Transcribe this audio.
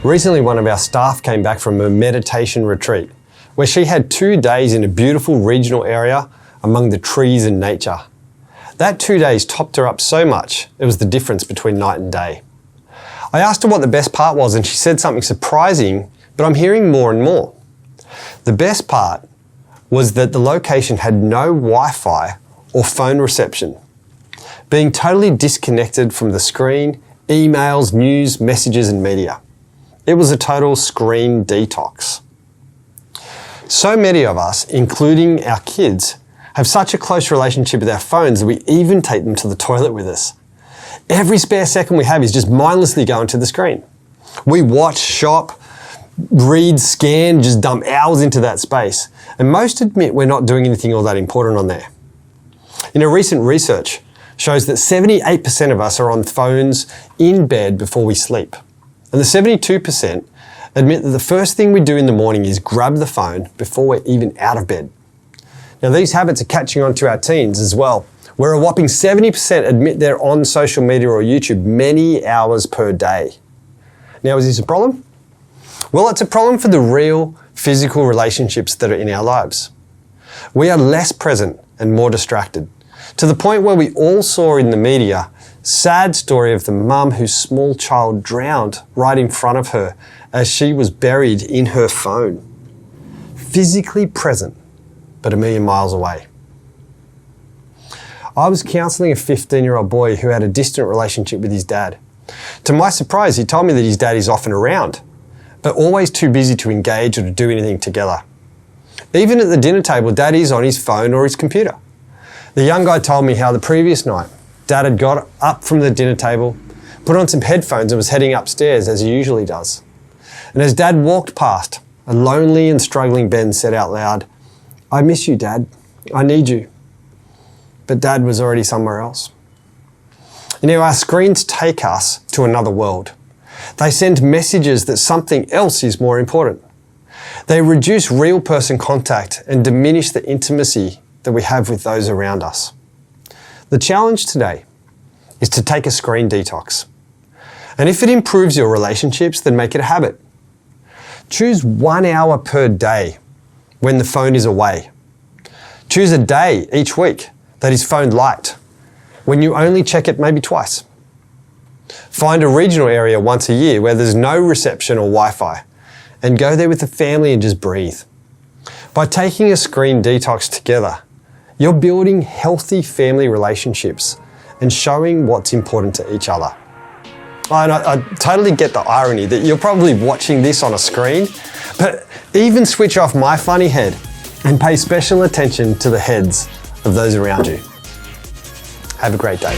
Recently, one of our staff came back from a meditation retreat where she had 2 days in a beautiful regional area among the trees and nature. That 2 days topped her up so much, it was the difference between night and day. I asked her what the best part was and she said something surprising, but I'm hearing more and more. The best part was that the location had no Wi-Fi or phone reception. Being totally disconnected from the screen, emails, news, messages and media. It was a total screen detox. So many of us, including our kids, have such a close relationship with our phones that we even take them to the toilet with us. Every spare second we have is just mindlessly going to the screen. We watch, shop, read, scan, just dump hours into that space. And most admit we're not doing anything all that important on there. Recent research shows that 78% of us are on phones in bed before we sleep. And the 72% admit that the first thing we do in the morning is grab the phone before we're even out of bed. Now these habits are catching on to our teens as well, where a whopping 70% admit they're on social media or YouTube many hours per day. Now is this a problem? Well, it's a problem for the real physical relationships that are in our lives. We are less present and more distracted, to the point where we all saw in the media sad story of the mum whose small child drowned right in front of her as she was buried in her phone. Physically present, but a million miles away. I was counselling a 15-year-old boy who had a distant relationship with his dad. To my surprise, he told me that his dad is often around, but always too busy to engage or to do anything together. Even at the dinner table, dad is on his phone or his computer. The young guy told me how the previous night, dad had got up from the dinner table, put on some headphones and was heading upstairs as he usually does. And as dad walked past, a lonely and struggling Ben said out loud, "I miss you, Dad. I need you." But dad was already somewhere else. Our screens take us to another world. They send messages that something else is more important. They reduce real person contact and diminish the intimacy that we have with those around us. The challenge today is to take a screen detox. And if it improves your relationships, then make it a habit. Choose 1 hour per day when the phone is away. Choose a day each week that is phone light, when you only check it maybe twice. Find a regional area once a year where there's no reception or Wi-Fi and go there with the family and just breathe. By taking a screen detox together, you're building healthy family relationships and showing what's important to each other. I totally get the irony that you're probably watching this on a screen, but even switch off my funny head and pay special attention to the heads of those around you. Have a great day.